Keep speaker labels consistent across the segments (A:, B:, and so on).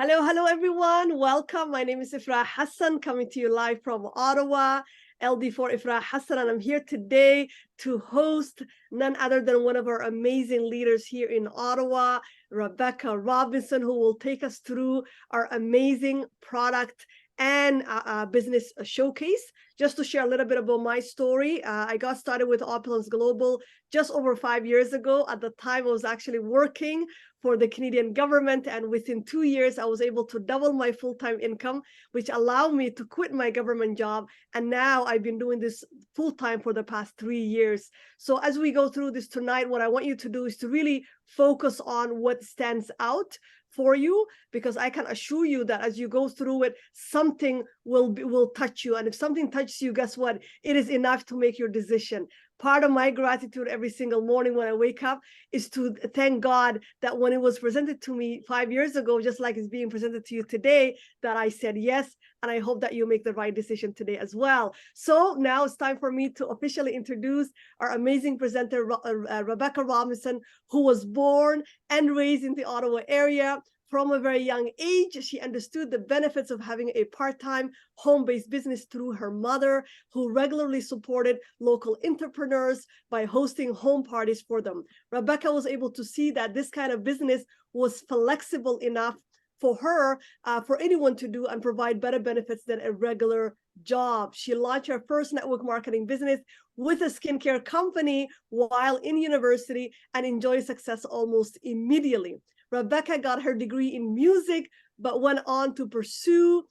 A: Hello, everyone. Welcome. My name is Ifrah Hassan, coming to you live from Ottawa, LD4 Ifrah Hassan, and I'm here today to host none other than one of our amazing leaders here in Ottawa, Rebecca Robinson, who will take us through our amazing product and business showcase. Just to share a little bit about my story, I got started with Opulence Global just over 5 years ago. At the time, I was actually working for the Canadian government, and within 2 years, I was able to double my full-time income, which allowed me to quit my government job. And now I've been doing this full-time for the past 3 years. So as we go through this tonight, what I want you to do is to really focus on what stands out for you, because I can assure you that as you go through it, something will touch you. And if something touches you, guess what? It is enough to make your decision. Part of my gratitude every single morning when I wake up is to thank God that when it was presented to me 5 years ago, just like it's being presented to you today, that I said yes. And I hope that you make the right decision today as well. So now it's time for me to officially introduce our amazing presenter, Rebecca Robinson, who was born and raised in the Ottawa area. From a very young age, she understood the benefits of having a part-time home-based business through her mother, who regularly supported local entrepreneurs by hosting home parties for them. Rebecca was able to see that this kind of business was flexible enough for her, for anyone to do and provide better benefits than a regular job. She launched her first network marketing business with a skincare company while in university and enjoyed success almost immediately. Rebecca got her degree in music, but went on to pursue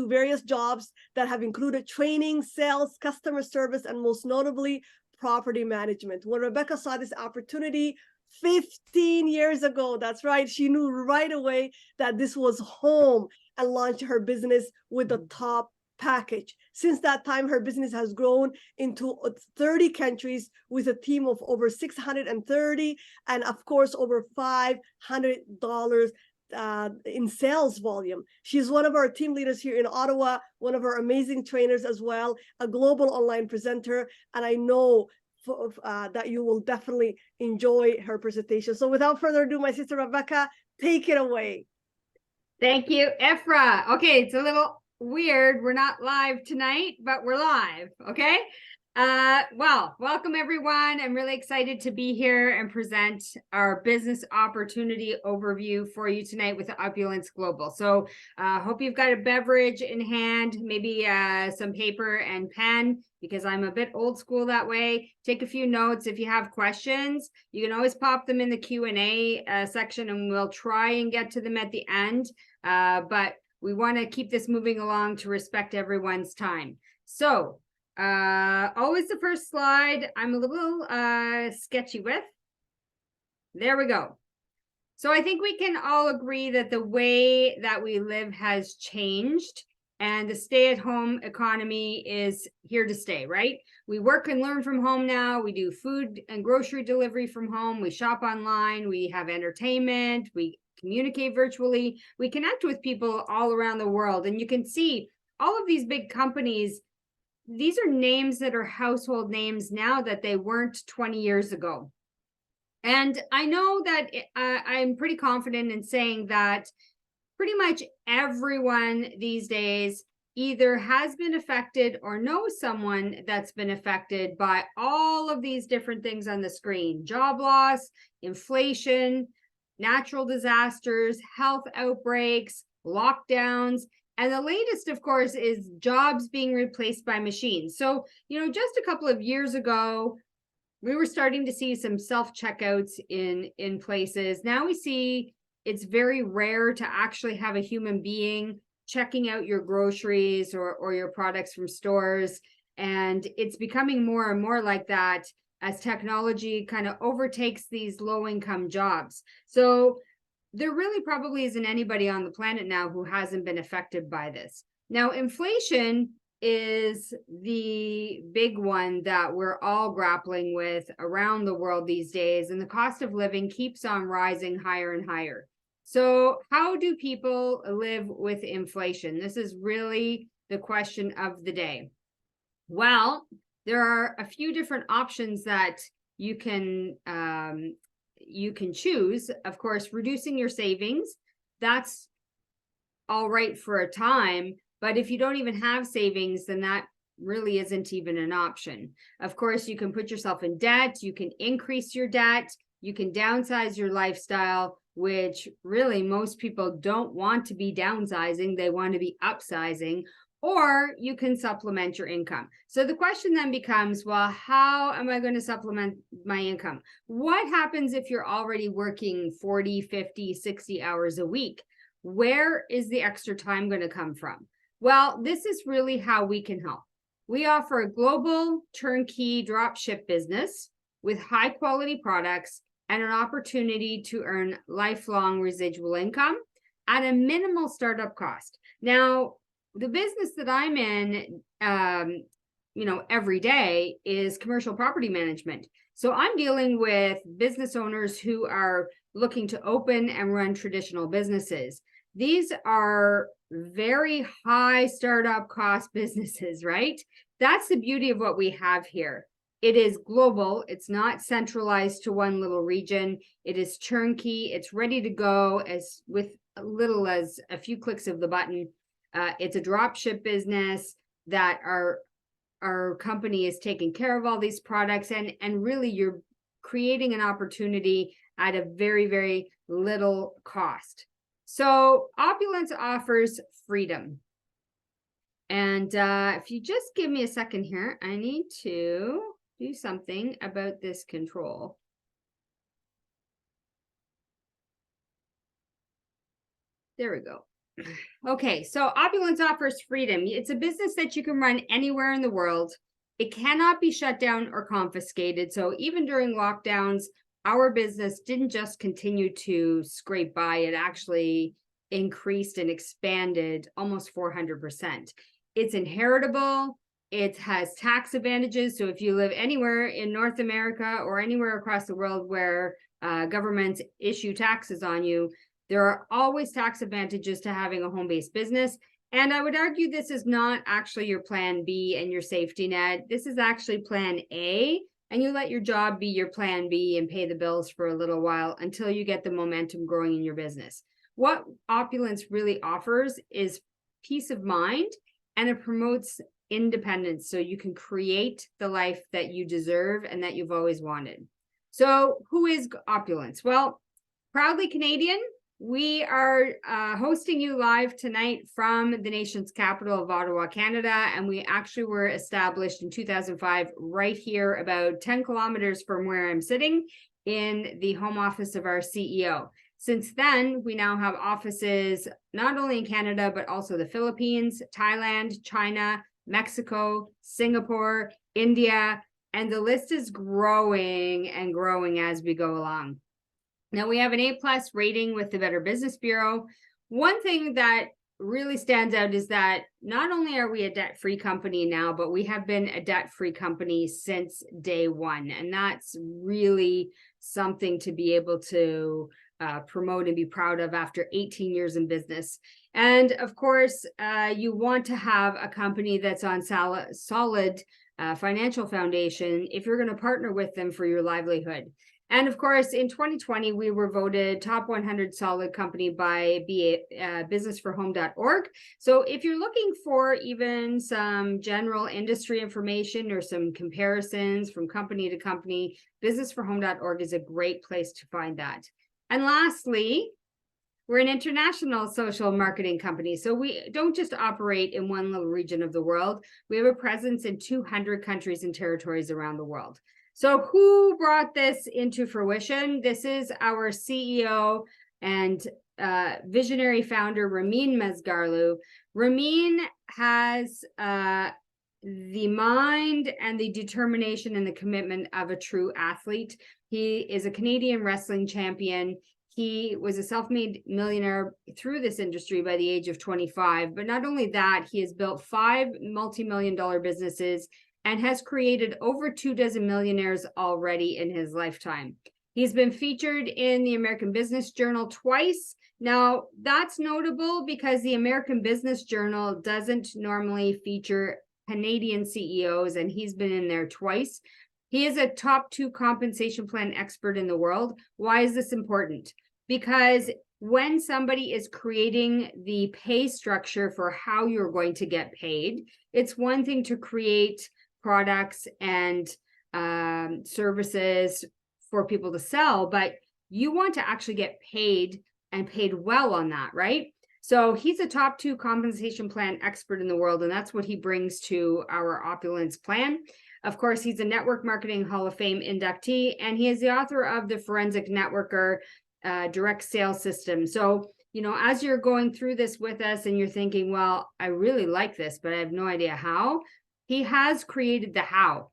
A: various jobs that have included training, sales, customer service, and most notably, property management. When Rebecca saw this opportunity 15 years ago, that's right, she knew right away that this was home and launched her business with the top package. Since that time, her business has grown into 30 countries with a team of over 630 and of course over $500 in sales volume. She's one of our team leaders here in Ottawa, one of our amazing trainers as well, a global online presenter, and I know that you will definitely enjoy her presentation. So without further ado, my sister Rebecca, take it away.
B: Thank you, Ifrah. Okay, it's a little weird. We're not live tonight, but we're live. Okay. Well, welcome everyone. I'm really excited to be here and present our business opportunity overview for you tonight with Opulence Global. So hope you've got a beverage in hand, maybe some paper and pen, because I'm a bit old school that way. Take a few notes. If you have questions, you can always pop them in the Q&A section and we'll try and get to them at the end. But we want to keep this moving along to respect everyone's time. So always the first slide I'm a little sketchy with. There we go. So I think we can all agree that the way that we live has changed and the stay-at-home economy is here to stay, right? We work and learn from home now. We do food and grocery delivery from home. We shop online. We have entertainment. We communicate virtually. We connect with people all around the world. And you can see all of these big companies, these are names that are household names now that they weren't 20 years ago. And I know that I'm pretty confident in saying that pretty much everyone these days either has been affected or knows someone that's been affected by all of these different things on the screen: job loss, inflation, natural disasters, health outbreaks, lockdowns. And the latest, of course, is jobs being replaced by machines. So, just a couple of years ago, we were starting to see some self-checkouts in places. Now we see it's very rare to actually have a human being checking out your groceries or your products from stores. And it's becoming more and more like that as technology kind of overtakes these low-income jobs. So there really probably isn't anybody on the planet now who hasn't been affected by this. Now, inflation is the big one that we're all grappling with around the world these days, and the cost of living keeps on rising higher and higher. So how do people live with inflation? This is really the question of the day. Well, there are a few different options that you can you can choose, of course, reducing your savings. That's all right for a time, but if you don't even have savings, then that really isn't even an option. Of course, you can put yourself in debt, you can increase your debt, you can downsize your lifestyle, which really most people don't want to be downsizing, they want to be upsizing, or you can supplement your income. So the question then becomes, well, how am I going to supplement my income? What happens if you're already working 40, 50, 60 hours a week? Where is the extra time going to come from? Well, this is really how we can help. We offer a global turnkey drop ship business with high quality products and an opportunity to earn lifelong residual income at a minimal startup cost. Now, the business that I'm in, every day is commercial property management. So I'm dealing with business owners who are looking to open and run traditional businesses. These are very high startup cost businesses, right? That's the beauty of what we have here. It is global. It's not centralized to one little region. It is turnkey. It's ready to go as with little as a few clicks of the button. It's a drop ship business that our company is taking care of all these products, and really you're creating an opportunity at a very, very little cost. So Opulence offers freedom. And if you just give me a second here, I need to do something about this control. There we go. Okay, so Opulence offers freedom. It's a business that you can run anywhere in the world. It cannot be shut down or confiscated. So even during lockdowns, our business didn't just continue to scrape by, it actually increased and expanded almost 400%. It's inheritable. It has tax advantages. So if you live anywhere in North America or anywhere across the world where governments issue taxes on you, there are always tax advantages to having a home-based business. And I would argue this is not actually your plan B and your safety net. This is actually plan A, and you let your job be your plan B and pay the bills for a little while until you get the momentum growing in your business. What Opulence really offers is peace of mind, and it promotes independence so you can create the life that you deserve and that you've always wanted. So who is Opulence? Well, proudly Canadian. We are hosting you live tonight from the nation's capital of Ottawa, Canada, and we actually were established in 2005 right here about 10 kilometers from where I'm sitting in the home office of our CEO. Since then, we now have offices not only in Canada, but also the Philippines, Thailand, China, Mexico, Singapore, India, and the list is growing and growing as we go along. Now we have an A+ rating with the Better Business Bureau. One thing that really stands out is that not only are we a debt-free company now, but we have been a debt-free company since day one. And that's really something to be able to promote and be proud of after 18 years in business. And of course, you want to have a company that's on solid financial foundation if you're going to partner with them for your livelihood. And of course, in 2020, we were voted top 100 solid company by businessforhome.org. So if you're looking for even some general industry information or some comparisons from company to company, businessforhome.org is a great place to find that. And lastly, we're an international social marketing company. So we don't just operate in one little region of the world. We have a presence in 200 countries and territories around the world. So who brought this into fruition? This is our CEO and visionary founder, Ramin Mazgarlu. Ramin has the mind and the determination and the commitment of a true athlete. He is a Canadian wrestling champion. He was a self-made millionaire through this industry by the age of 25. But not only that, he has built 5 multi-million-dollar businesses and has created over 24 millionaires already in his lifetime. He's been featured in the American Business Journal twice. Now, that's notable because the American Business Journal doesn't normally feature Canadian CEOs, and he's been in there twice. He is a top 2 compensation plan expert in the world. Why is this important? Because when somebody is creating the pay structure for how you're going to get paid, it's one thing to create products and services for people to sell, but you want to actually get paid and paid well on that, right? So he's a top 2 compensation plan expert in the world, and that's what he brings to our Opulence plan. Of course, he's a Network Marketing Hall of Fame inductee, and he is the author of the Forensic Networker Direct Sales System. So, you know, as you're going through this with us and you're thinking, well, I really like this, but I have no idea how, he has created the how.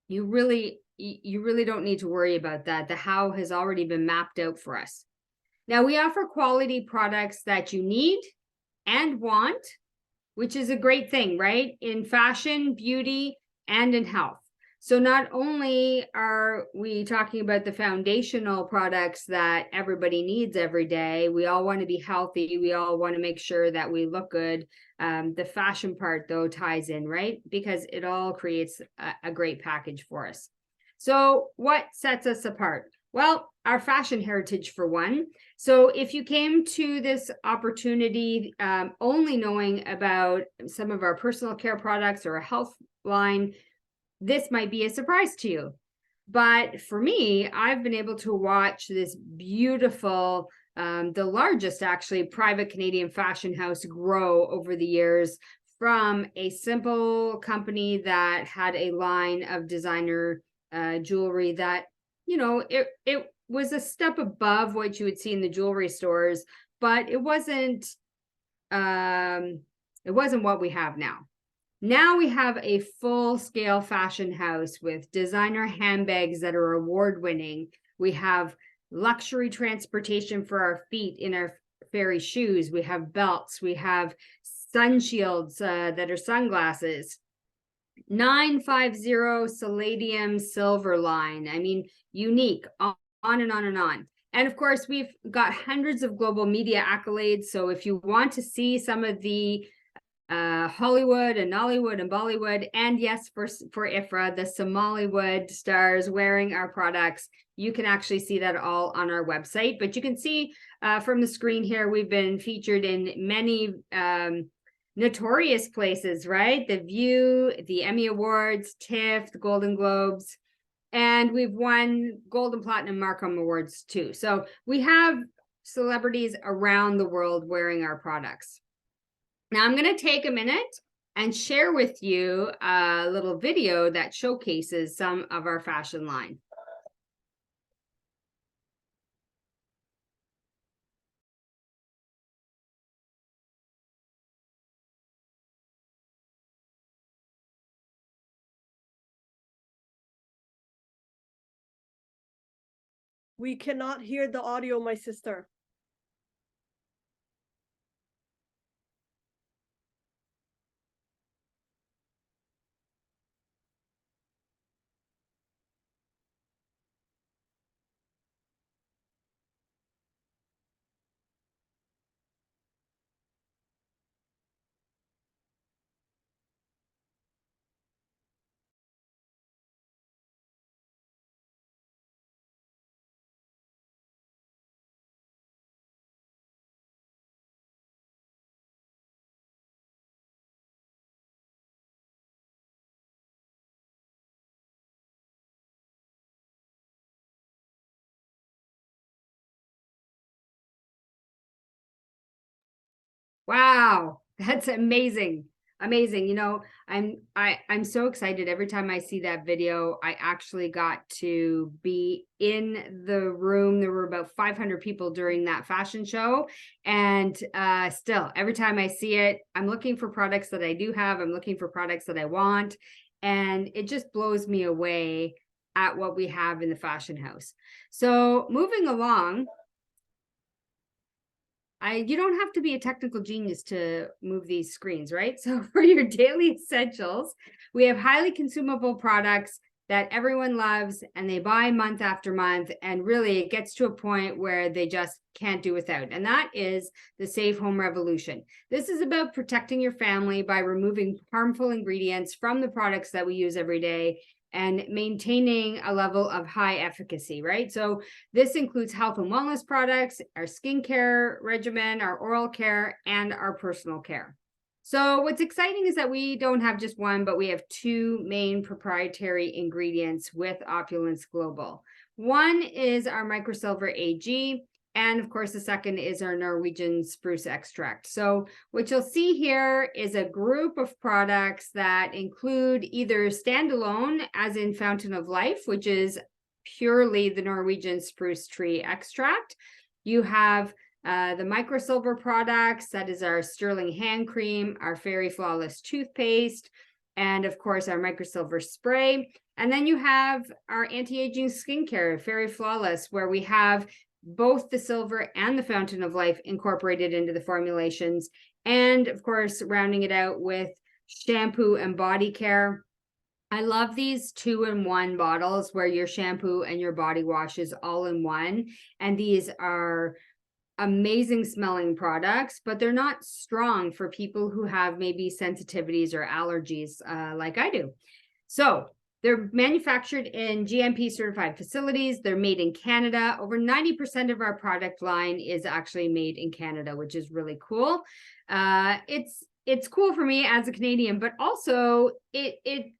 B: You really don't need to worry about that. The how has already been mapped out for us. Now, we offer quality products that you need and want, which is a great thing, right? In fashion, beauty, and in health. So not only are we talking about the foundational products that everybody needs every day, we all want to be healthy, we all want to make sure that we look good. The fashion part, though, ties in, right? Because it all creates a great package for us. So what sets us apart? Well, our fashion heritage, for one. So if you came to this opportunity only knowing about some of our personal care products or a health line, this might be a surprise to you. But for me, I've been able to watch this beautiful, the largest actually private Canadian fashion house grow over the years from a simple company that had a line of designer jewelry that, you know, it was a step above what you would see in the jewelry stores, but it wasn't what we have now. Now we have a full-scale fashion house with designer handbags that are award-winning. We have luxury transportation for our feet in our fairy shoes. We have belts. We have sun shields that are sunglasses. 950 Palladium Silver line. I mean, unique, on and on and on. And of course, we've got hundreds of global media accolades. So if you want to see some of the Hollywood and Nollywood and Bollywood, and yes, for IFRA, the Somalywood stars wearing our products, you can actually see that all on our website. But you can see from the screen here, we've been featured in many notorious places, right? The View, the Emmy Awards, TIFF, the Golden Globes, and we've won Gold and Platinum Markham Awards too. So we have celebrities around the world wearing our products. Now I'm going to take a minute and share with you a little video that showcases some of our fashion line.
A: We cannot hear the audio, my sister.
B: Wow, that's amazing. Amazing. You know, I'm so excited every time I see that video. I actually got to be in the room. There were about 500 people during that fashion show. And still, every time I see it, I'm looking for products that I do have. I'm looking for products that I want. And it just blows me away at what we have in the fashion house. So moving along, you don't have to be a technical genius to move these screens, right? So for your daily essentials, we have highly consumable products that everyone loves and they buy month after month. And really it gets to a point where they just can't do without. And that is the Safe Home Revolution. This is about protecting your family by removing harmful ingredients from the products that we use every day and maintaining a level of high efficacy, right? So this includes health and wellness products, our skincare regimen, our oral care, and our personal care. So what's exciting is that we don't have just one, but we have two main proprietary ingredients with Opulence Global. One is our microsilver AG, and of course, the second is our Norwegian spruce extract. So what you'll see here is a group of products that include either standalone, as in Fountain of Life, which is purely the Norwegian spruce tree extract. You have the microsilver products, that is our sterling hand cream, our fairy flawless toothpaste, and of course our microsilver spray. And then you have our anti-aging skincare, Fairy Flawless, where we have both the silver and the Fountain of Life incorporated into the formulations. And of course, rounding it out with shampoo and body care. I love these 2-in-1 bottles where your shampoo and your body wash is all in one. And these are amazing smelling products, but they're not strong for people who have maybe sensitivities or allergies like I do. So they're manufactured in GMP certified facilities. They're made in Canada. Over 90% of our product line is actually made in Canada, which is really cool. It's cool for me as a Canadian, but also it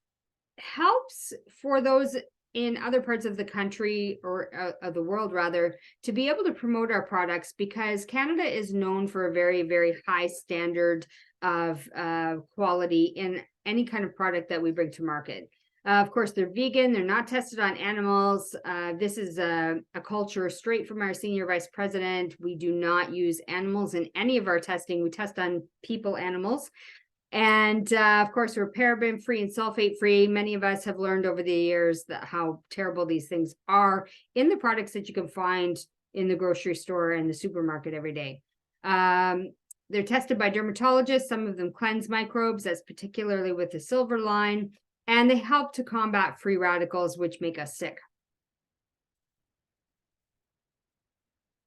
B: helps for those in other parts of the country or of the world rather, to be able to promote our products, because Canada is known for a very, very high standard of quality in any kind of product that we bring to market. Of course, they're vegan. They're not tested on animals. This is a culture straight from our senior vice president. We do not use animals in any of our testing. We test on people, animals. And of course, we're paraben-free and sulfate-free. Many of us have learned over the years that how terrible these things are in the products that you can find in the grocery store and the supermarket every day. They're tested by dermatologists. Some of them cleanse microbes, as particularly with the silver line, and they help to combat free radicals, which make us sick.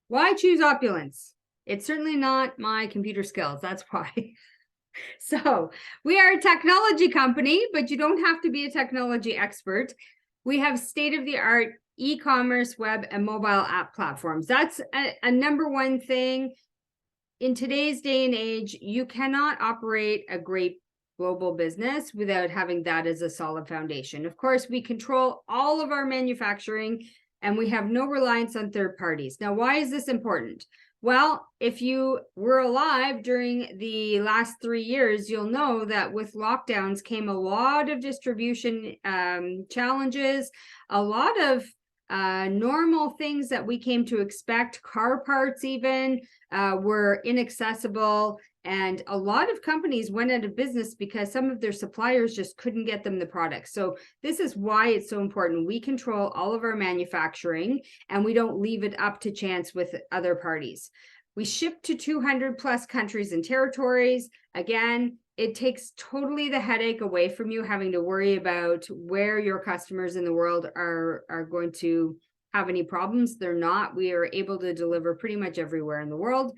B: Why choose Opulence? It's certainly not my computer skills. That's why. So we are a technology company, but you don't have to be a technology expert. We have state-of-the-art e-commerce, web, and mobile app platforms. That's a number one thing. In today's day and age, you cannot operate a great global business without having that as a solid foundation. Of course, we control all of our manufacturing and we have no reliance on third parties. Now, why is this important? Well, if you were alive during the last 3 years, you'll know that with lockdowns came a lot of distribution challenges, a lot of normal things that we came to expect. Car parts even were inaccessible, and a lot of companies went out of business because some of their suppliers just couldn't get them the products. So this is why it's so important. We control all of our manufacturing and we don't leave it up to chance with other parties. We ship to 200 plus countries and territories. Again, it takes totally the headache away from you having to worry about where your customers in the world are going to have any problems. They're not. We are able to deliver pretty much everywhere in the world.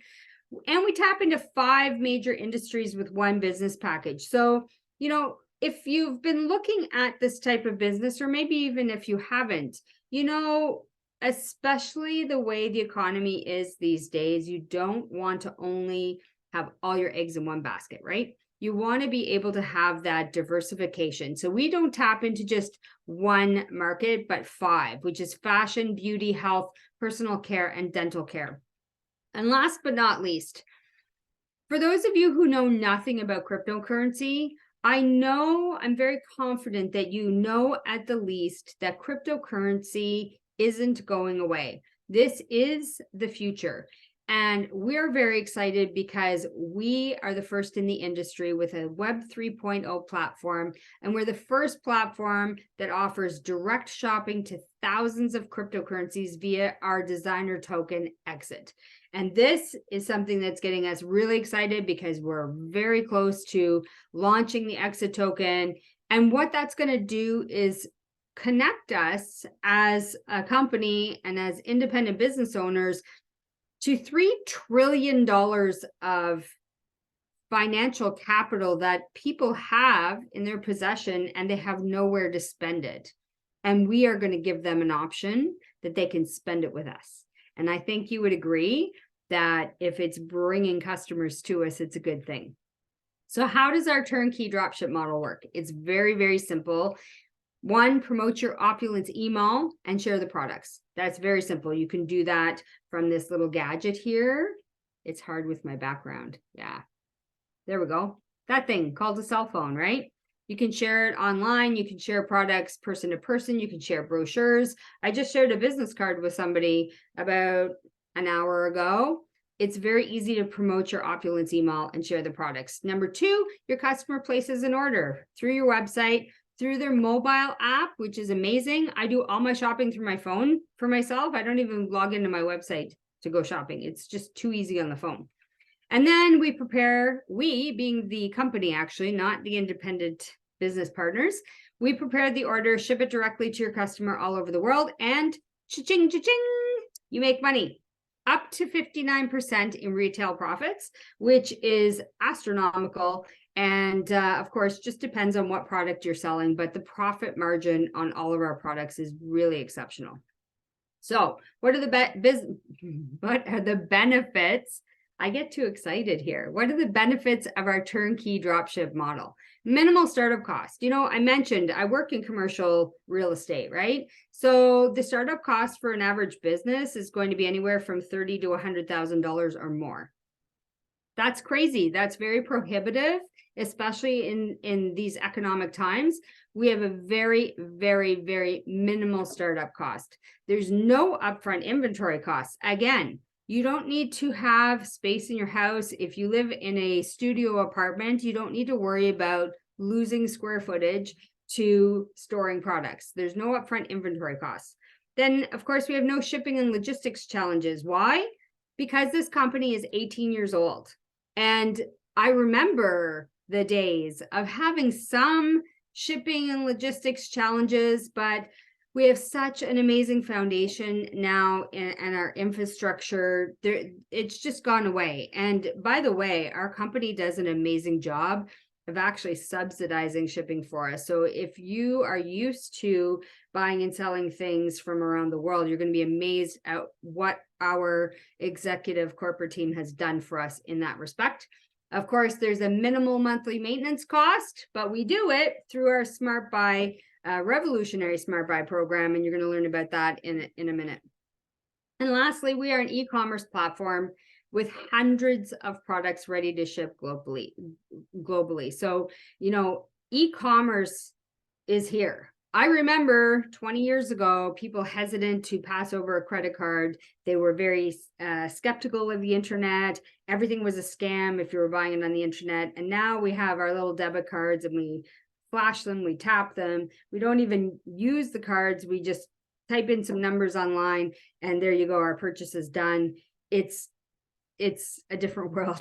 B: And we tap into 5 major industries with one business package. So, you know, if you've been looking at this type of business, or maybe even if you haven't, you know, especially the way the economy is these days, you don't want to only have all your eggs in one basket, right? You want to be able to have that diversification. So we don't tap into just one market, but 5, which is fashion, beauty, health, personal care, and dental care. And last but not least, for those of you who know nothing about cryptocurrency, I'm very confident that you know at the least that cryptocurrency isn't going away. This is the future. And we're very excited because we are the first in the industry with a Web 3.0 platform. And we're the first platform that offers direct shopping to thousands of cryptocurrencies via our designer token Exit. And this is something that's getting us really excited because we're very close to launching the Exit token. And what that's going to do is connect us as a company and as independent business owners to $3 trillion of financial capital that people have in their possession and they have nowhere to spend it. And we are going to give them an option that they can spend it with us. And I think you would agree that if it's bringing customers to us, it's a good thing. So how does our turnkey dropship model work? It's very, very simple. One, promote your Opulence email and share the products. That's very simple. You can do that from this little gadget here. It's hard with my background. Yeah, there we go. That thing called a cell phone, right? You can share it online. You can share products person to person. You can share brochures. I just shared a business card with somebody about an hour ago. It's very easy to promote your Opulence email and share the products. Number two, your customer places an order through your website, through their mobile app, which is amazing. I do all my shopping through my phone for myself. I don't even log into my website to go shopping. It's just too easy on the phone. And then we prepare, we being the company, actually, not the independent business partners, we prepare the order, ship it directly to your customer all over the world, and cha-ching, cha-ching, you make money. Up to 59% in retail profits, which is astronomical. And of course, just depends on what product you're selling, but the profit margin on all of our products is really exceptional. So what are the benefits? I get too excited here. What are the benefits of our turnkey dropship model? Minimal startup cost. You know, I mentioned I work in commercial real estate, right? So the startup cost for an average business is going to be anywhere from $30,000 to $100,000 or more. That's crazy. That's very prohibitive, especially in these economic times. We have a very, very, very minimal startup cost. There's no upfront inventory costs. Again, you don't need to have space in your house. If you live in a studio apartment, you don't need to worry about losing square footage to storing products. There's no upfront inventory costs. Then, of course, we have no shipping and logistics challenges. Why? Because this company is 18 years old. And I remember the days of having some shipping and logistics challenges, but we have such an amazing foundation now and our infrastructure, it's just gone away. And by the way, our company does an amazing job of actually subsidizing shipping for us. So if you are used to buying and selling things from around the world, you're going to be amazed at what our executive corporate team has done for us in that respect. Of course, there's a minimal monthly maintenance cost, but we do it through our Smart Buy, revolutionary Smart Buy program, and you're going to learn about that in a minute. And lastly, we are an e-commerce platform with hundreds of products ready to ship globally. So, you know, e-commerce is here. I remember 20 years ago, people hesitant to pass over a credit card. They were very skeptical of the internet. Everything was a scam if you were buying it on the internet. And now we have our little debit cards and we flash them, we tap them. We don't even use the cards. We just type in some numbers online and there you go. Our purchase is done. It's a different world,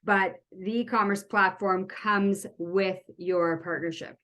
B: but the e-commerce platform comes with your partnership.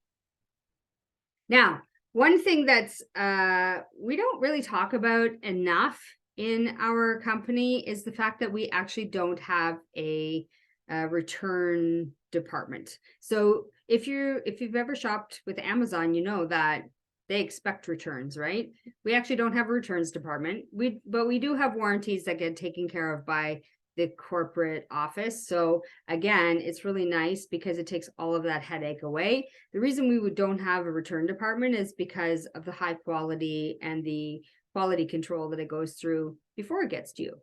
B: Now, one thing that's we don't really talk about enough in our company is the fact that we actually don't have a return department. So if you've ever shopped with Amazon, you know that they expect returns, right? We actually don't have a returns department. But we do have warranties that get taken care of by the corporate office. So again, it's really nice because it takes all of that headache away. The reason we don't have a return department is because of the high quality and the quality control that it goes through before it gets to you.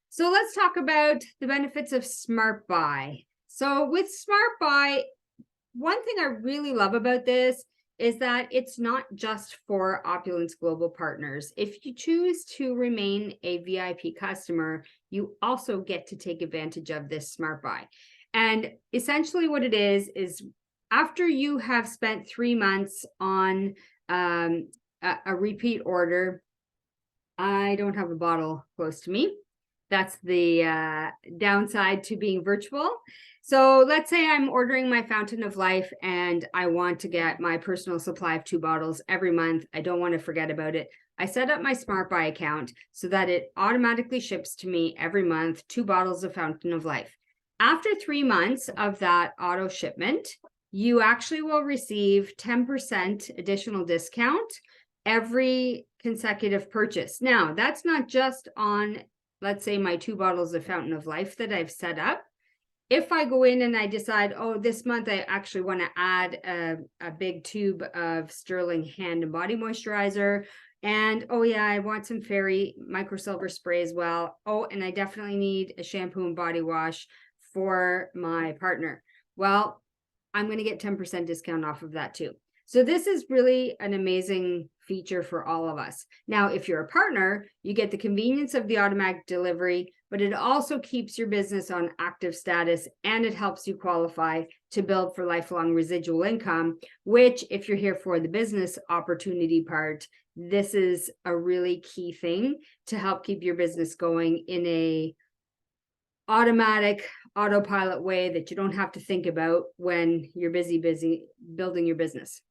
B: So let's talk about the benefits of Smart Buy. So with Smart Buy, one thing I really love about this is that it's not just for Opulence Global Partners. If you choose to remain a VIP customer, you also get to take advantage of this Smart Buy. And essentially what it is after you have spent 3 months on a repeat order, I don't have a bottle close to me. That's the downside to being virtual. So let's say I'm ordering my Fountain of Life and I want to get my personal supply of 2 bottles every month. I don't want to forget about it. I set up my Smart Buy account so that it automatically ships to me every month 2 bottles of Fountain of Life. After 3 months of that auto shipment, you actually will receive 10% additional discount every consecutive purchase. Now, that's not just on, let's say, my 2 bottles of Fountain of Life that I've set up. If I go in and I decide, oh, this month I actually want to add a big tube of Sterling hand and body moisturizer, and oh yeah, I want some fairy microsilver spray as well. Oh, and I definitely need a shampoo and body wash for my partner. Well, I'm going to get 10% discount off of that too. So this is really an amazing feature for all of us. Now, if you're a partner, you get the convenience of the automatic delivery, but it also keeps your business on active status, and it helps you qualify to build for lifelong residual income, which, if you're here for the business opportunity part, this is a really key thing to help keep your business going in a automatic autopilot way that you don't have to think about when you're busy building your business.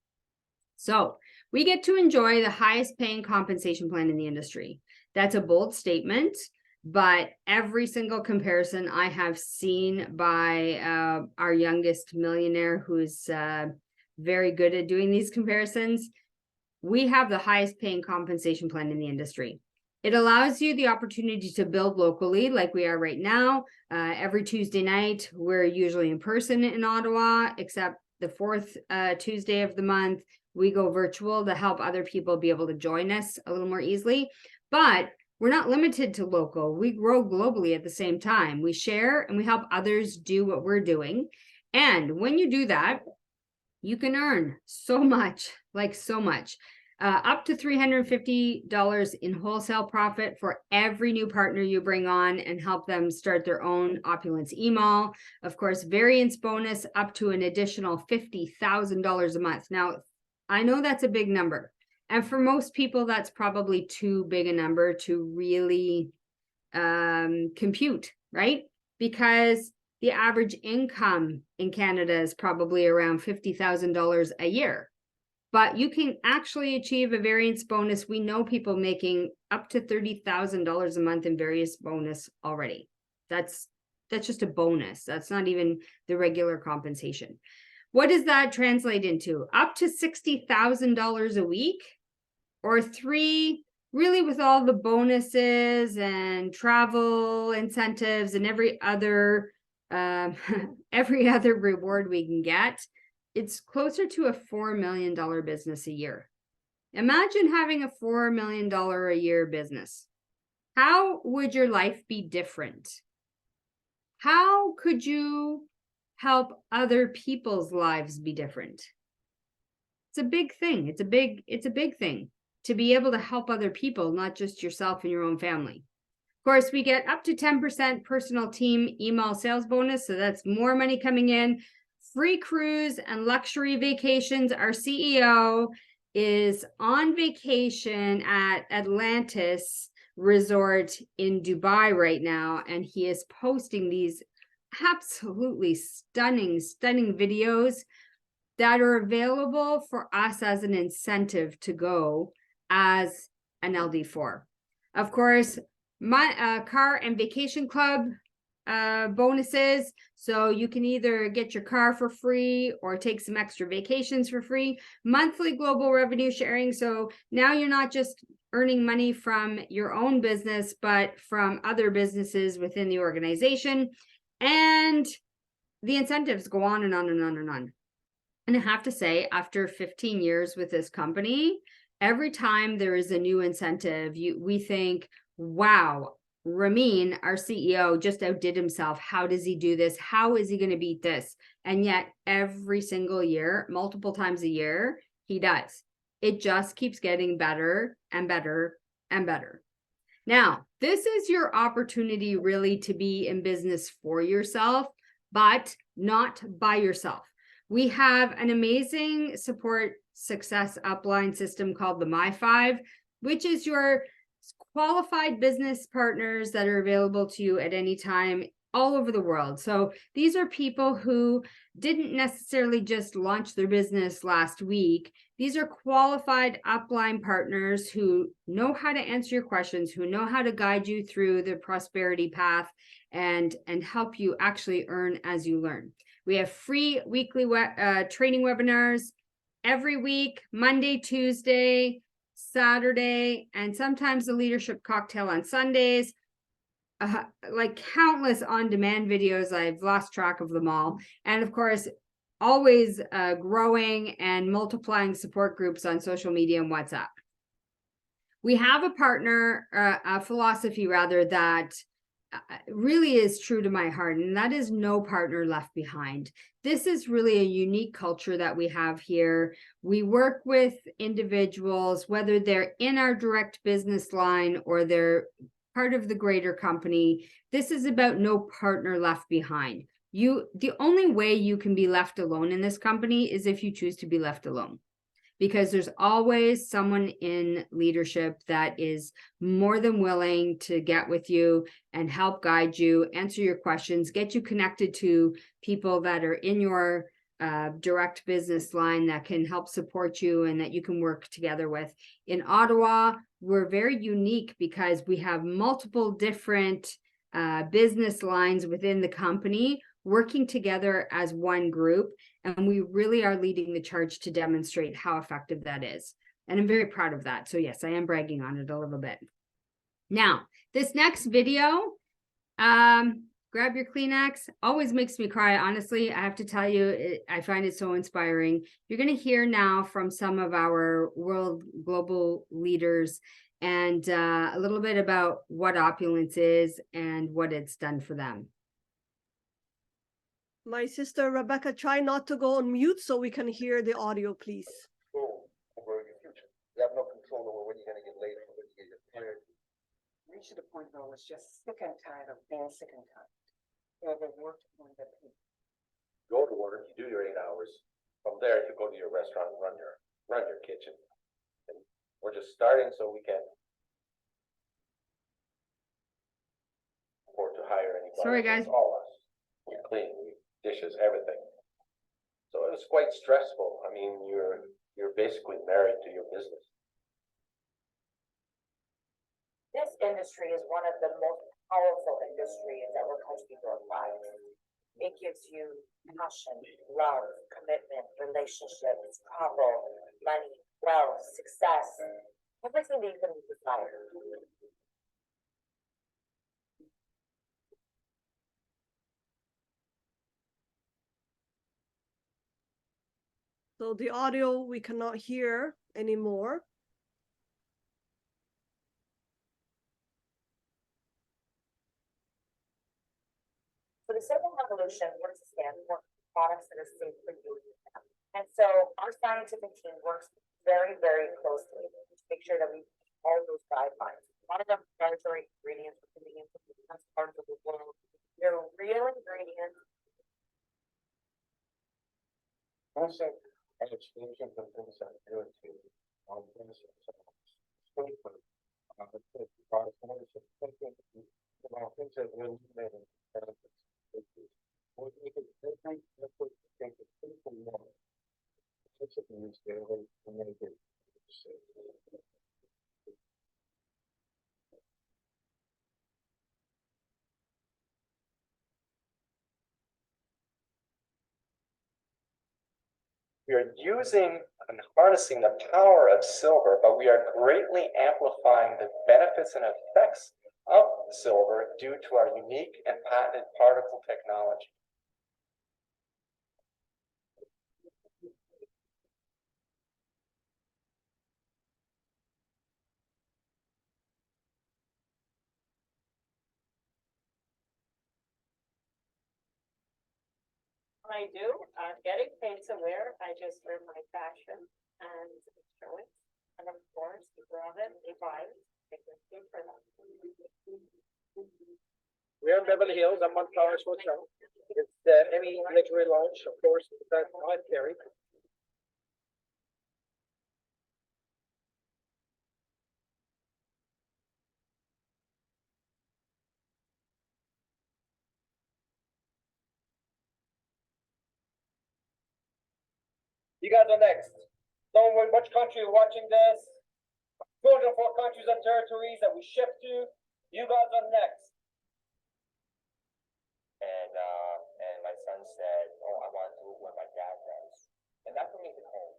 B: So we get to enjoy the highest paying compensation plan in the industry. That's a bold statement, but every single comparison I have seen by our youngest millionaire, who's very good at doing these comparisons, we have the highest paying compensation plan in the industry. It allows you the opportunity to build locally like we are right now. Every Tuesday night, we're usually in person in Ottawa, except the fourth Tuesday of the month, we go virtual to help other people be able to join us a little more easily. But we're not limited to local. We grow globally at the same time. We share and we help others do what we're doing. And when you do that, you can earn so much, like so much. Up to $350 in wholesale profit for every new partner you bring on and help them start their own Opulence email. Of course, variance bonus up to an additional $50,000 a month. Now, I know that's a big number. And for most people, that's probably too big a number to really compute, right? Because the average income in Canada is probably around $50,000 a year. But you can actually achieve a variance bonus. We know people making up to $30,000 a month in various bonus already. That's just a bonus. That's not even the regular compensation. What does that translate into? Up to $60,000 a week, or three, really, with all the bonuses and travel incentives and every other reward we can get. It's closer to a $4 million business a year. Imagine having a $4 million a year business. How would your life be different? How could you help other people's lives be different? It's a big thing. It's a big thing to be able to help other people, not just yourself and your own family. Of course, we get up to 10% personal team email sales bonus. So that's more money coming in. Free cruise and luxury vacations. Our CEO is on vacation at Atlantis Resort in Dubai right now, and he is posting these absolutely stunning videos that are available for us as an incentive to go as an LD4. Of course, my car and vacation club bonuses, so you can either get your car for free or take some extra vacations for free. Monthly global revenue sharing, so now you're not just earning money from your own business, but from other businesses within the organization, and the incentives go on and on and on and on. And I have to say, after 15 years with this company, every time there is a new incentive, we think, wow, Ramin, our CEO, just outdid himself. How does he do this? How is he going to beat this? And yet every single year, multiple times a year, he does. It just keeps getting better and better and better. Now, this is your opportunity really to be in business for yourself, but not by yourself. We have an amazing support success upline system called the My5, which is your qualified business partners that are available to you at any time all over the world. So these are people who didn't necessarily just launch their business last week. These are qualified upline partners who know how to answer your questions, who know how to guide you through the prosperity path and help you actually earn as you learn. We have free weekly training webinars every week, Monday, Tuesday, Saturday, and sometimes the leadership cocktail on Sundays. Like countless on-demand videos. I've lost track of them all. And of course, always growing and multiplying support groups on social media and WhatsApp. We have a partner, a philosophy rather, that really is true to my heart, and that is no partner left behind. This is really a unique culture that we have here. We work with individuals, whether they're in our direct business line or they're part of the greater company. This is about no partner left behind. The only way you can be left alone in this company is if you choose to be left alone, because there's always someone in leadership that is more than willing to get with you and help guide you, answer your questions, get you connected to people that are in your direct business line that can help support you and that you can work together with. In Ottawa, we're very unique because we have multiple different business lines within the company working together as one group. And we really are leading the charge to demonstrate how effective that is. And I'm very proud of that. So yes, I am bragging on it a little bit. Now, this next video, grab your Kleenex, always makes me cry. Honestly, I have to tell you, I find it so inspiring. You're going to hear now from some of our world global leaders and a little bit about what Opulence is and what it's done for them.
A: My sister Rebecca, try not to go on mute so we can hear the audio, please.
C: Over your future. You have no control over when you're going to get laid or when you get fired.
D: Reached a point where I was just sick and tired of being sick and tired. So I worked on the people.
C: Go to work, you do your 8 hours. From there, you go to your restaurant and run your kitchen. And we're just starting so we can afford to hire anybody.
B: Sorry, guys.
C: It's all us. We clean, we dishes, everything. So it was quite stressful. I mean, you're basically married to your business.
D: This industry is one of the most powerful industries that will touch people's lives. It gives you passion, love, commitment, relationships, travel, money, wealth, success, everything that you can desire.
A: So the audio we cannot hear anymore.
D: So the Circle Revolution works to stand for products that are safe for you. And so our scientific team works very, very closely to make sure that we follow those guidelines. A lot of them proprietary ingredients we're putting into different parts of the world. They're real ingredients.
C: Also, I have changed from things that I do to things about things that really made benefits. We are using and harnessing the power of silver, but we are greatly amplifying the benefits and effects of silver due to our unique and patented particle technology.
D: I do. I'm getting paid to wear. I just wear my fashion and show it. And of course, you grab it, you buy it, take it for them.
E: We're in Beverly Hills. I'm on Flowers Hotel. It's the Emmy Luxury Lounge, of course, that I carry. You guys are next. Don't worry which country you're watching this. 204 countries and territories that we ship to. You guys are next.
C: And my son said, "Oh, I want to do what my dad does," and that's what makes it home.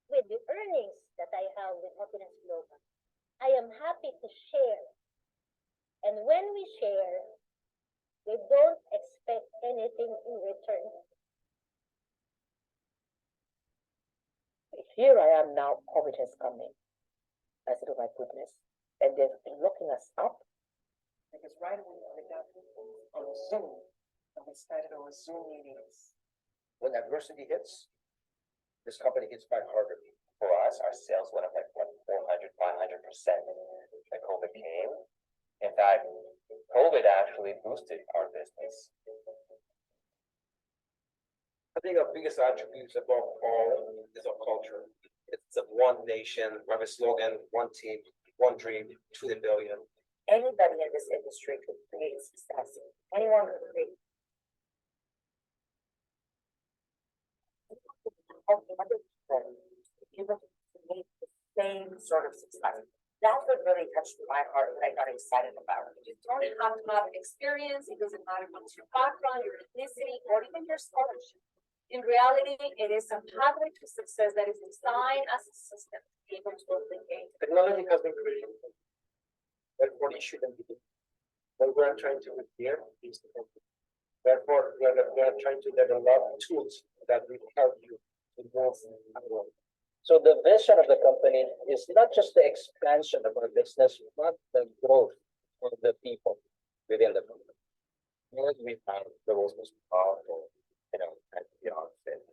F: With the earnings that I have with Opulence Global, I am happy to share. And when we share, we don't expect anything in return.
G: Here I am now, COVID has come in. I said, oh my goodness. And they've been looking us up. Because right away we got on Zoom, and we started our Zoom meetings.
C: When adversity hits, this company gets back harder. For us, our sales went up like 400, 500% when COVID came. In fact, COVID actually boosted our business.
E: I think our biggest attributes above all is our culture. It's a one nation, we have a slogan, one team, one dream, to the billion.
D: Anybody in this industry could create success. Anyone could create. People create the same sort of success. That's what really touched my heart, that I got excited about.
H: You don't have to have experience. It doesn't matter what's your background, your ethnicity, or even your scholarship. In reality, it is a pathway to success that is designed as a system to be able to replicate.
E: Technology has been created. Therefore, it shouldn't be. What we're trying to do here is to help you. Therefore, we're trying to develop tools that will help you to move forward. So the vision of the company is not just the expansion of our business, but the growth of the people within the company.
C: As we found the world's most powerful, antioxidant.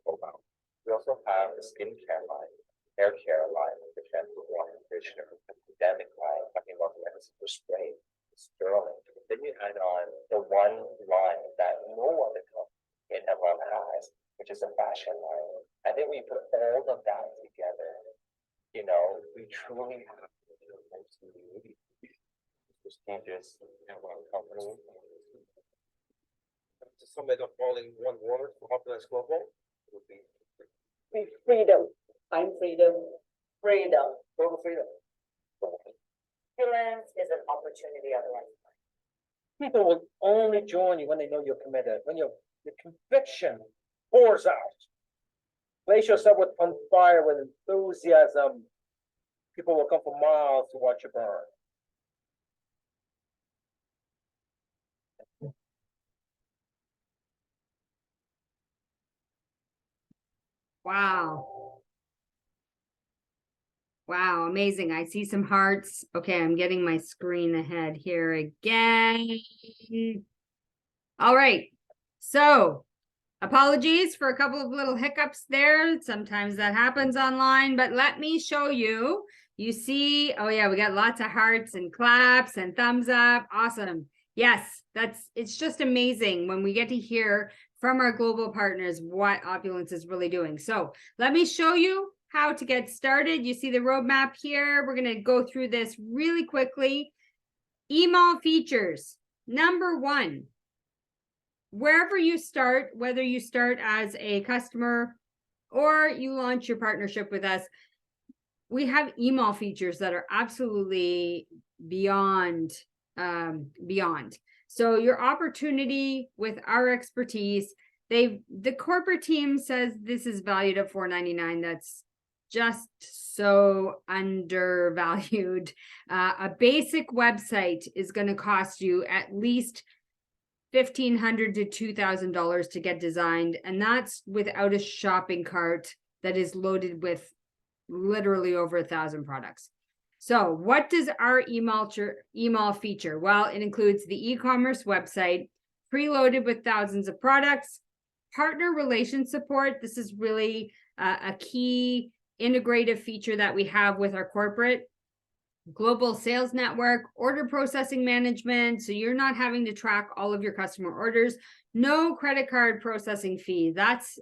C: We also have the skincare line, hair care line, the shampoo, water conditioner, the pandemic line, talking about the super spray, sterling. Then you add on the one line that no other company in Ottawa has, which is a fashion line. I think we put all of that together. We truly have the most prestigious company.
E: To sum it up all in one word for Opulence Global, it would be
G: Freedom. I'm freedom. Freedom.
E: total freedom.
D: Opulence is an opportunity otherwise.
E: People will only join you when they know you're committed, when your conviction pours out. Place yourself on fire with enthusiasm. People will come for miles to watch you burn.
B: Wow. Wow, amazing. I see some hearts. Okay, I'm getting my screen ahead here again. All right. So, apologies for a couple of little hiccups there. Sometimes that happens online, but let me show you. You see, oh yeah, we got lots of hearts and claps and thumbs up. Awesome. Yes, it's just amazing when we get to hear from our global partners what Opulence is really doing. So let me show you how to get started. You see the roadmap here. We're going to go through this really quickly. Email features. Number one, wherever you start, whether you start as a customer or you launch your partnership with us, we have email features that are absolutely beyond. So your opportunity with our expertise, the corporate team says this is valued at $4.99. That's just so undervalued. A basic website is going to cost you at least $1,500 to $2,000 to get designed, and that's without a shopping cart that is loaded with literally over 1,000 products. So what does our email feature? Well, it includes the e-commerce website, preloaded with thousands of products, partner relation support. This is really a key integrative feature that we have with our corporate. Global sales network, order processing management. So you're not having to track all of your customer orders. No credit card processing fee. That's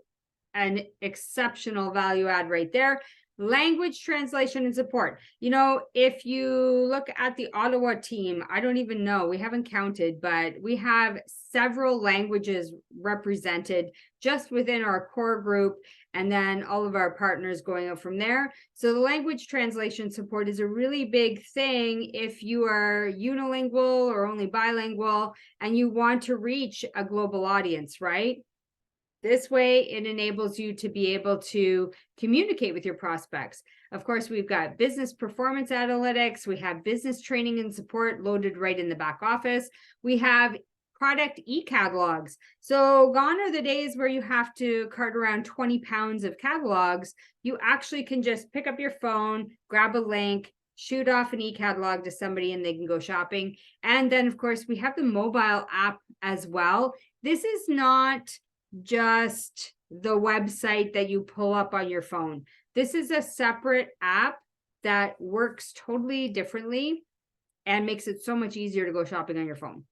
B: an exceptional value add right there. language translation and support. You know, if you look at the Ottawa team, I don't even know, we haven't counted, but we have several languages represented just within our core group, and then all of our partners going out from there. So the language translation support is a really big thing if you are unilingual or only bilingual and you want to reach a global audience, right? This way, it enables you to be able to communicate with your prospects. Of course, we've got business performance analytics. We have business training and support loaded right in the back office. We have product e-catalogs. So gone are the days where you have to cart around 20 pounds of catalogs. You actually can just pick up your phone, grab a link, shoot off an e-catalog to somebody and they can go shopping. And then, of course, we have the mobile app as well. This is not just the website that you pull up on your phone. This is a separate app that works totally differently and makes it so much easier to go shopping on your phone.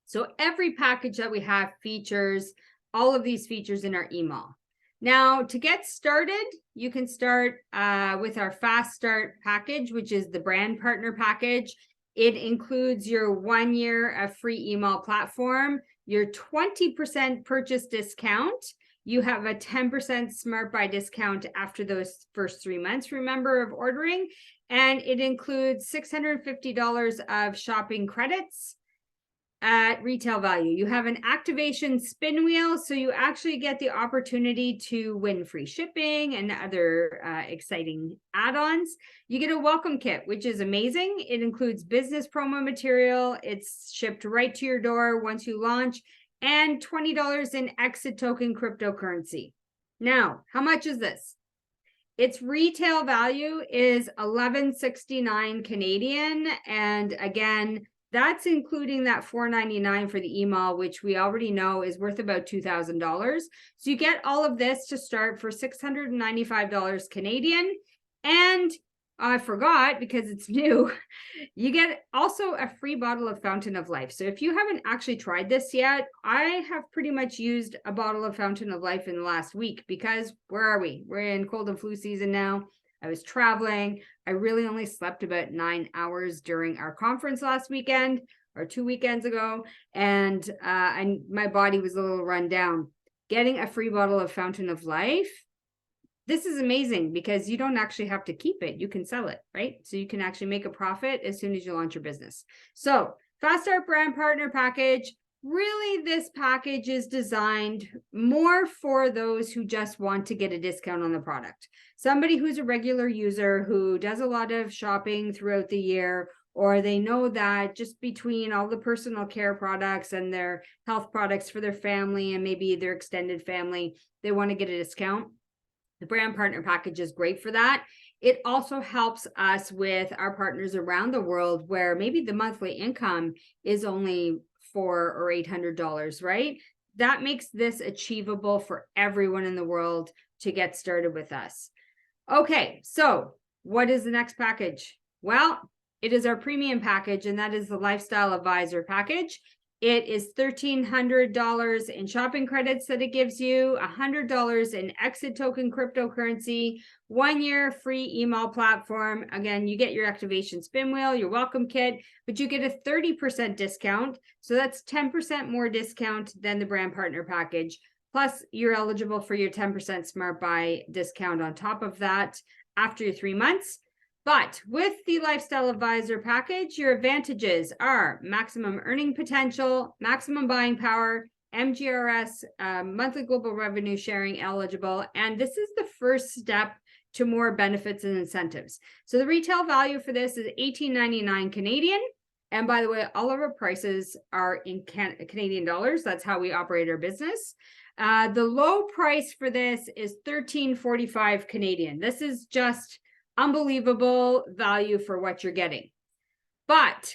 B: So every package that we have features all of these features in our email. Now, to get started, you can start with our Fast Start package, which is the brand partner package. It includes your 1 year of free email platform, your 20% purchase discount. You have a 10% Smart Buy discount after those first 3 months, remember, of ordering. And it includes $650 of shopping credits at retail value. You have an activation spin wheel, so you actually get the opportunity to win free shipping and other exciting add-ons. You get a welcome kit, which is amazing. It includes business promo material. It's shipped right to your door once you launch, and $20 in exit token cryptocurrency. Now, how much is this? Its retail value is $11.69 Canadian, and again, that's including that $4.99 for the email, which we already know is worth about $2,000. So you get all of this to start for $695 Canadian. And I forgot, because it's new, you get also a free bottle of Fountain of Life. So if you haven't actually tried this yet, I have pretty much used a bottle of Fountain of Life in the last week, because where are we? We're in cold and flu season now. I was traveling. I really only slept about 9 hours during our conference last weekend, or 2 weekends ago, and my body was a little run down. Getting a free bottle of Fountain of Life, this is amazing, because you don't actually have to keep it. You can sell it, right? So you can actually make a profit as soon as you launch your business. So Fast Start Brand Partner Package. Really, this package is designed more for those who just want to get a discount on the product. Somebody who's a regular user who does a lot of shopping throughout the year, or they know that just between all the personal care products and their health products for their family and maybe their extended family, they want to get a discount. The brand partner package is great for that. It also helps us with our partners around the world where maybe the monthly income is only $400 or $800, right? That makes this achievable for everyone in the world to get started with us. Okay, so what is the next package? Well, it is our premium package, and that is the Lifestyle Advisor package. It is $1,300 in shopping credits that it gives you, $100 in exit token cryptocurrency, 1 year free email platform. Again, you get your activation spin wheel, your welcome kit, but you get a 30% discount. So that's 10% more discount than the brand partner package. Plus, you're eligible for your 10% Smart Buy discount on top of that after your 3 months. But with the Lifestyle Advisor package, your advantages are maximum earning potential, maximum buying power, MGRS, monthly global revenue sharing eligible, and this is the first step to more benefits and incentives. So the retail value for this is $18.99 Canadian. And by the way, all of our prices are in Canadian dollars. That's how we operate our business. The low price for this is $13.45 Canadian. This is just unbelievable value for what you're getting. But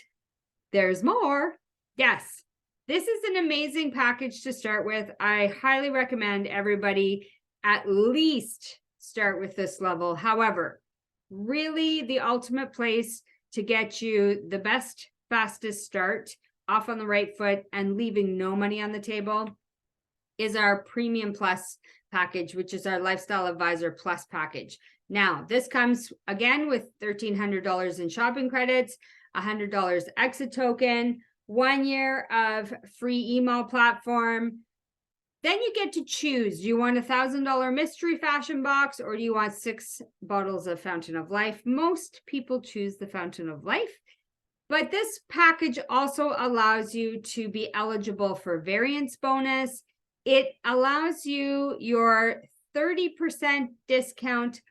B: there's more. Yes, this is an amazing package to start with. I highly recommend everybody at least start with this level. However, really the ultimate place to get you the best, fastest start off on the right foot and leaving no money on the table is our Premium Plus package, which is our Lifestyle Advisor Plus package. Now, this comes again with $1,300 in shopping credits, $100 exit token, 1 year of free email platform. Then you get to choose. Do you want a $1,000 mystery fashion box, or do you want 6 bottles of Fountain of Life? Most people choose the Fountain of Life. But this package also allows you to be eligible for variance bonus. It allows you your 30% discount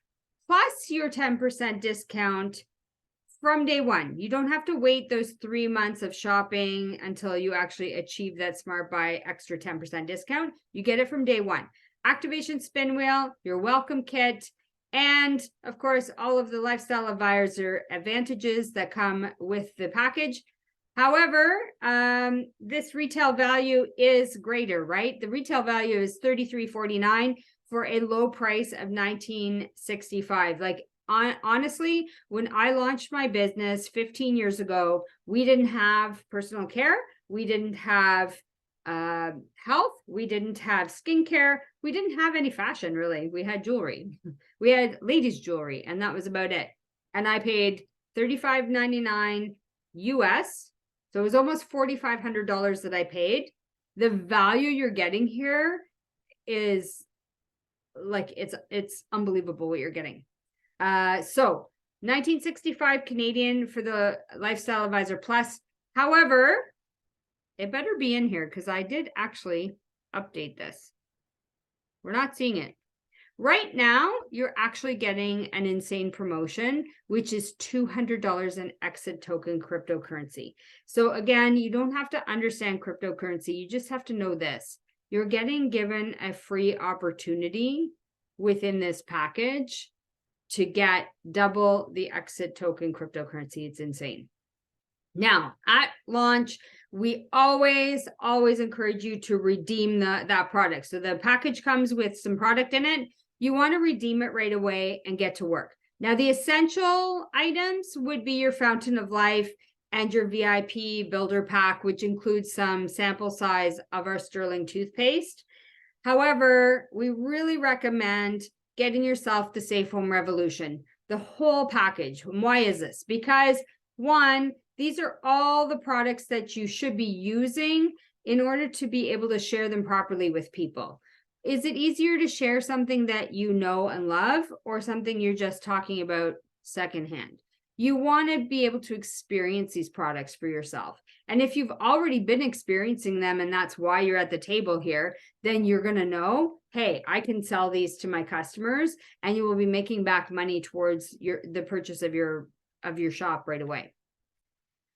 B: plus your 10% discount from day one. You don't have to wait those 3 months of shopping until you actually achieve that Smart Buy extra 10% discount. You get it from day one. Activation spin wheel, your welcome kit, and of course, all of the lifestyle advisor advantages that come with the package. However, this retail value is greater, right? The retail value is $33.49 for a low price of $19.65. Like, honestly, when I launched my business 15 years ago, we didn't have personal care. We didn't have health. We didn't have skincare. We didn't have any fashion, really. We had jewelry. We had ladies' jewelry, and that was about it. And I paid $35.99 US. So it was almost $4,500 that I paid. The value you're getting here is like, it's unbelievable what you're getting. So $19.65 Canadian for the Lifestyle Advisor Plus. However, it better be in here because I did actually update this. We're not seeing it. Right now, you're actually getting an insane promotion, which is $200 in exit token cryptocurrency. So again, you don't have to understand cryptocurrency. You just have to know this. You're getting given a free opportunity within this package to get double the exit token cryptocurrency. It's insane. Now, at launch, we always encourage you to redeem that product. So the package comes with some product in it. You want to redeem it right away and get to work. Now, the essential items would be your Fountain of Life and your VIP builder pack, which includes some sample size of our Sterling toothpaste. However, we really recommend getting yourself the Safe Home Revolution, the whole package. And why is this? Because one, these are all the products that you should be using in order to be able to share them properly with people. Is it easier to share something that you know and love, or something you're just talking about secondhand? You want to be able to experience these products for yourself. And if you've already been experiencing them and that's why you're at the table here, then you're going to know, hey, I can sell these to my customers, and you will be making back money towards the purchase of your shop right away.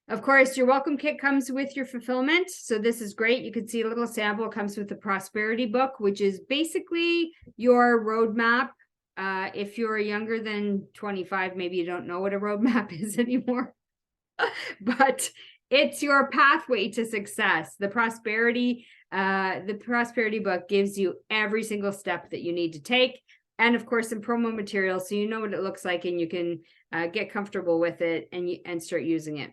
B: Of course, your welcome kit comes with your fulfillment. So this is great. You can see a little sample. It comes with the prosperity book, which is basically your roadmap. If you're younger than 25, maybe you don't know what a roadmap is anymore, but it's your pathway to success. The prosperity book gives you every single step that you need to take. And of course, some promo material, so you know what it looks like and you can get comfortable with it and start using it.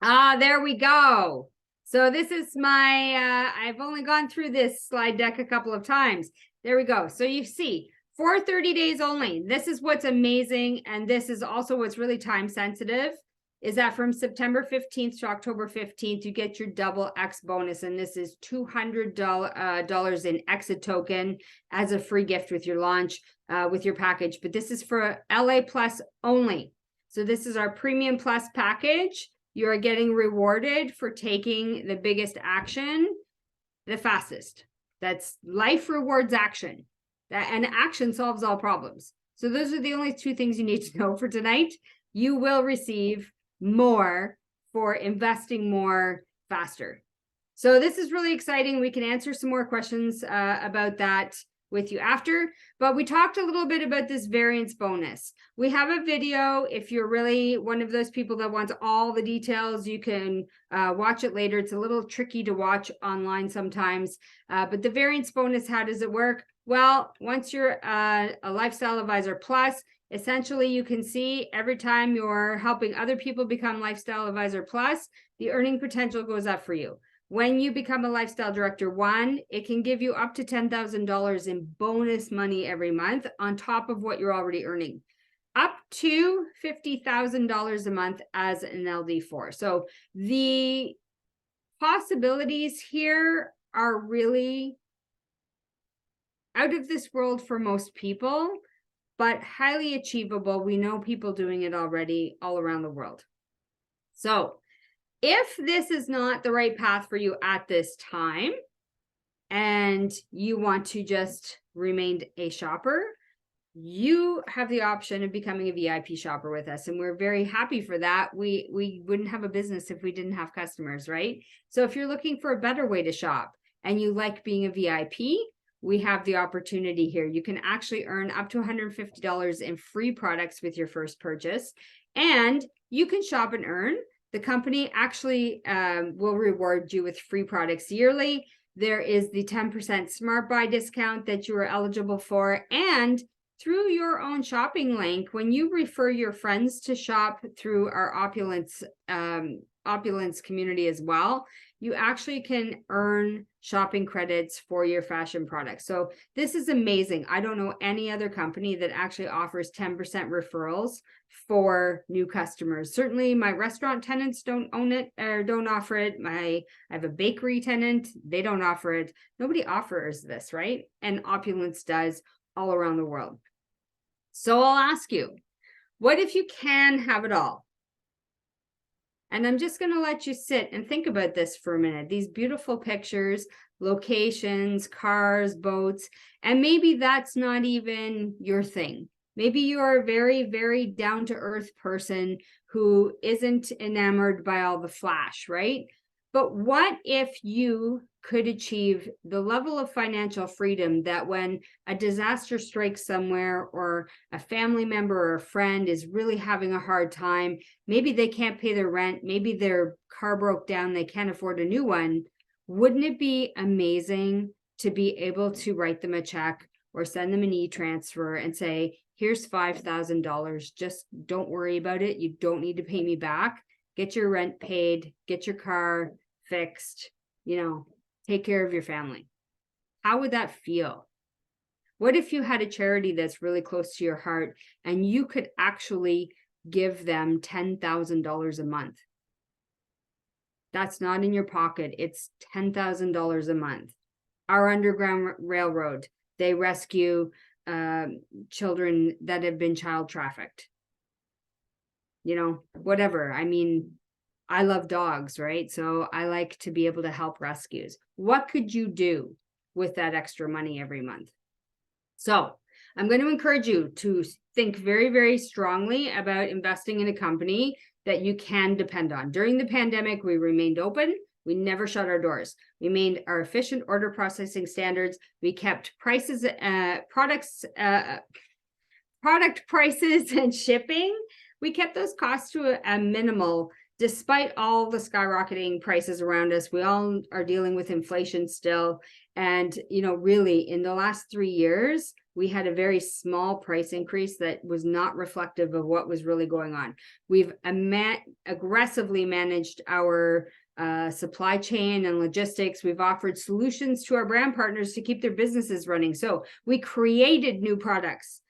B: There we go. So this is my, I've only gone through this slide deck a couple of times. There we go. So you see, for 30 days only, this is what's amazing. And this is also what's really time sensitive, is that from September 15th to October 15th, you get your double X bonus. And this is $200 in exit token as a free gift with your launch, with your package. But this is for LA Plus only. So this is our Premium Plus package. You are getting rewarded for taking the biggest action the fastest. That's life rewards action. And action solves all problems. So those are the only two things you need to know for tonight. You will receive more for investing more faster. So this is really exciting. We can answer some more questions about that with you after, but we talked a little bit about this variance bonus. We have a video. If you're really one of those people that wants all the details, you can watch it later. It's a little tricky to watch online sometimes, but the variance bonus, how does it work? Well, once you're a Lifestyle Advisor Plus, essentially you can see every time you're helping other people become Lifestyle Advisor Plus, the earning potential goes up for you. when you become a lifestyle director, one, it can give you up to $10,000 in bonus money every month on top of what you're already earning, up to $50,000 a month as an LD4. So the possibilities here are really out of this world for most people, but highly achievable. We know people doing it already all around the world. So if this is not the right path for you at this time, and you want to just remain a shopper, you have the option of becoming a VIP shopper with us. And we're very happy for that. We wouldn't have a business if we didn't have customers, right? So if you're looking for a better way to shop and you like being a VIP, we have the opportunity here. You can actually earn up to $150 in free products with your first purchase, and you can shop and earn. The company actually will reward you with free products yearly. There is the 10% Smart Buy discount that you are eligible for. And through your own shopping link, when you refer your friends to shop through our Opulence community as well, you actually can earn shopping credits for your fashion products. So this is amazing. I don't know any other company that actually offers 10% referrals for new customers. Certainly my restaurant tenants don't own it or don't offer it. I have a bakery tenant, they don't offer it. Nobody offers this, right? And Opulence does all around the world. So I'll ask you, what if you can have it all? And I'm just going to let you sit and think about this for a minute. These beautiful pictures, locations, cars, boats, and maybe that's not even your thing. Maybe you're a very, very down-to-earth person who isn't enamored by all the flash, right? But what if you could achieve the level of financial freedom that when a disaster strikes somewhere, or a family member or a friend is really having a hard time, maybe they can't pay their rent, maybe their car broke down, they can't afford a new one, wouldn't it be amazing to be able to write them a check or send them an e-transfer and say, here's $5,000, just don't worry about it, you don't need to pay me back, get your rent paid, get your car fixed, take care of your family. How would that feel? What if you had a charity that's really close to your heart and you could actually give them $10,000 a month? That's not in your pocket. It's $10,000 a month. Our Underground Railroad, they rescue children that have been child trafficked. Whatever. I mean, I love dogs, right? So I like to be able to help rescues. What could you do with that extra money every month? So I'm going to encourage you to think very, very strongly about investing in a company that you can depend on. During the pandemic, we remained open. We never shut our doors. We made our efficient order processing standards. We kept prices, product prices and shipping. We kept those costs to a minimal. Despite all the skyrocketing prices around us, we all are dealing with inflation still. And, really in the last 3 years, we had a very small price increase that was not reflective of what was really going on. We've aggressively managed our supply chain and logistics. We've offered solutions to our brand partners to keep their businesses running. So we created new products.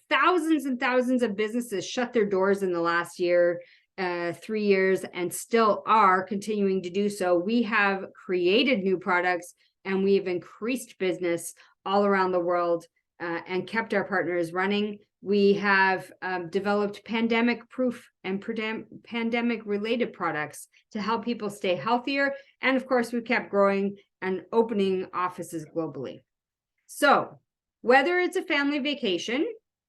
B: Thousands and thousands of businesses shut their doors in the last year. 3 years, and still are continuing to do so. We have created new products and we've increased business all around the world and kept our partners running. We have developed pandemic-proof and pandemic-related products to help people stay healthier. And of course, we've kept growing and opening offices globally. So whether it's a family vacation,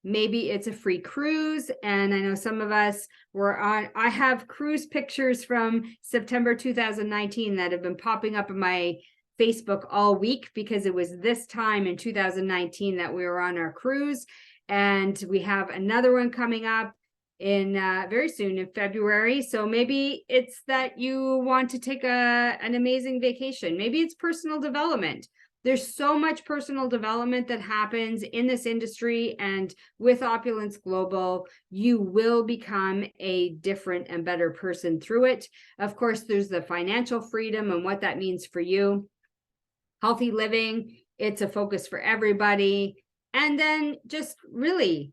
B: maybe it's a free cruise, and I know some of us were on, I have cruise pictures from September 2019 that have been popping up in my Facebook all week because it was this time in 2019 that we were on our cruise. And we have another one coming up in very soon in February. So maybe it's that you want to take an amazing vacation. Maybe it's personal development. There's so much personal development that happens in this industry, and with Opulence Global, you will become a different and better person through it. Of course, there's the financial freedom and what that means for you. Healthy living, it's a focus for everybody. And then just really,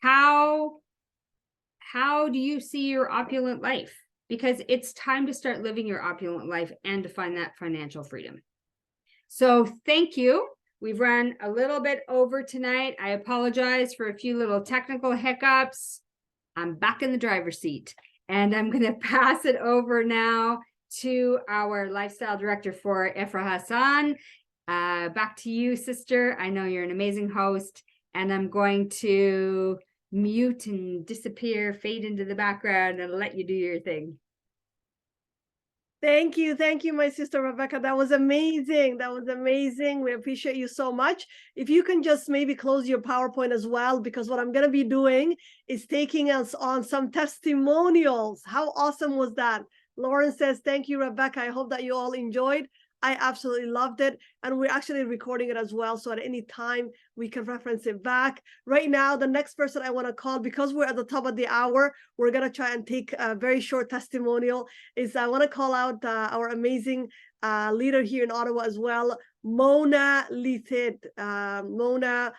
B: how do you see your opulent life? Because it's time to start living your opulent life and to find that financial freedom. So thank you. We've run a little bit over tonight. I apologize for a few little technical hiccups. I'm back in the driver's seat, and I'm going to pass it over now to our lifestyle director for Ifra Hassan. Back to you, sister. I know you're an amazing host, and I'm going to mute and disappear, fade into the background, and let you do your thing.
A: Thank you, my sister Rebecca. That was amazing. That was amazing. We appreciate you so much. If you can just maybe close your PowerPoint as well, because what I'm going to be doing is taking us on some testimonials. How awesome was that? Lauren says, thank you, Rebecca. I hope that you all enjoyed. I absolutely loved it. And we're actually recording it as well. So at any time, we can reference it back. Right now, the next person I want to call, because we're at the top of the hour, we're going to try and take a very short testimonial, is I want to call out our amazing leader here in Ottawa as well, Mona Lithid. Mona,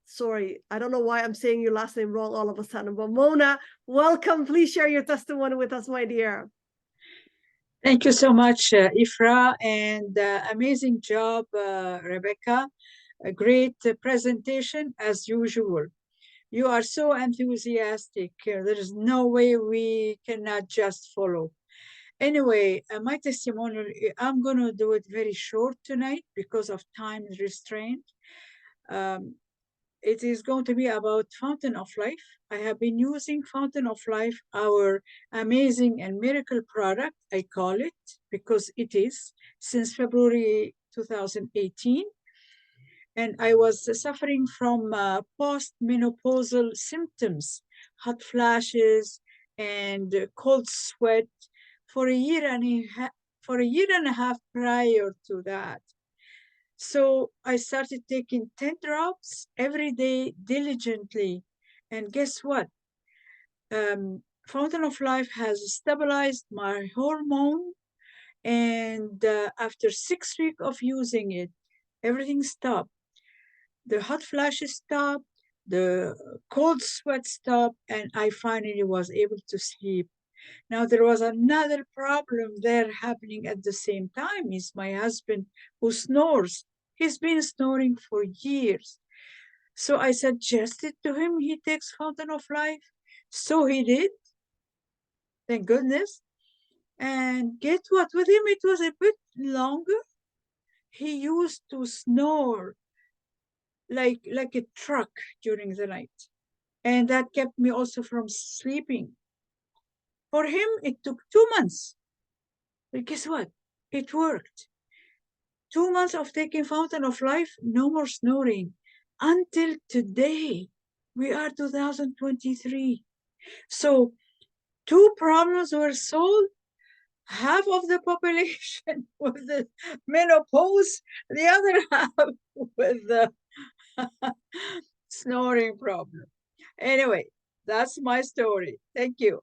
A: sorry, I don't know why I'm saying your last name wrong all of a sudden, but Mona, welcome. Please share your testimony with us, my dear.
I: Thank you so much, Ifra, and amazing job, Rebecca. A great presentation as usual. You are so enthusiastic. There is no way we cannot just follow. Anyway, my testimonial, I'm going to do it very short tonight because of time restraint. It is going to be about Fountain of Life. I have been using Fountain of Life, our amazing and miracle product, I call it, because it is, since February 2018. And I was suffering from post-menopausal symptoms, hot flashes and cold sweat for a year and a half prior to that. So I started taking 10 drops every day diligently. And guess what? Fountain of Life has stabilized my hormone. And after 6 weeks of using it, everything stopped. The hot flashes stopped, the cold sweat stopped, and I finally was able to sleep. Now, there was another problem there happening at the same time, is my husband who snores. He's been snoring for years. So I suggested to him he takes Fountain of Life. So he did. Thank goodness. And get what? With him, it was a bit longer. He used to snore like a truck during the night. And that kept me also from sleeping. For him, it took 2 months. But guess what? It worked. 2 months of taking Fountain of Life, no more snoring. Until today, we are 2023. So 2 problems were solved. Half of the population with the menopause, the other half with the snoring problem. Anyway, that's my story. Thank you.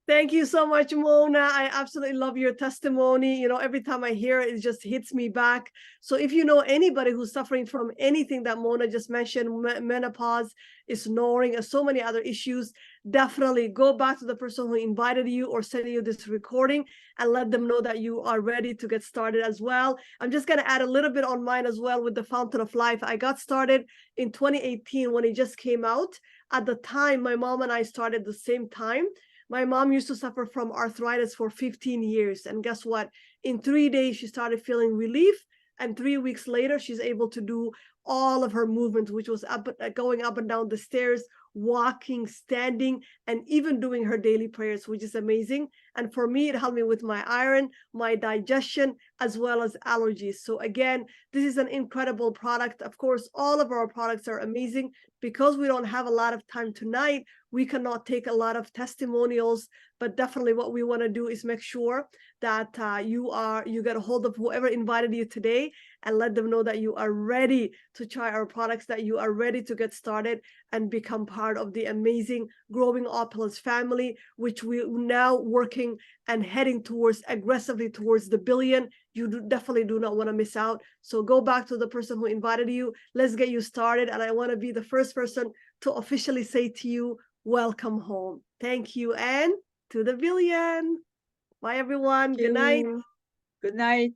A: Thank you so much, Mona. I absolutely love your testimony. You know, every time I hear it, it just hits me back. So if you know anybody who's suffering from anything that Mona just mentioned, menopause, snoring, and so many other issues, definitely go back to the person who invited you or sent you this recording and let them know that you are ready to get started as well. I'm just going to add a little bit on mine as well with the Fountain of Life. I got started in 2018 when it just came out. At the time, my mom and I started the same time. My mom used to suffer from arthritis for 15 years. And guess what? In 3 days, she started feeling relief. And 3 weeks later, she's able to do all of her movements, which was going up and down the stairs, walking, standing, and even doing her daily prayers, which is amazing. And for me, it helped me with my iron, my digestion, as well as allergies. So again, this is an incredible product. Of course, all of our products are amazing. Because we don't have a lot of time tonight, we cannot take a lot of testimonials, but definitely what we want to do is make sure that you get a hold of whoever invited you today and let them know that you are ready to try our products, that you are ready to get started and become part of the amazing growing Opulence family, which we now working and heading towards aggressively towards the billion. You definitely do not want to miss out. So go back to the person who invited you. Let's get you started. And I want to be the first person to officially say to you, welcome home. Thank you. And to the billion. Bye, everyone.
I: Thank
A: Good night.
I: you. Good night.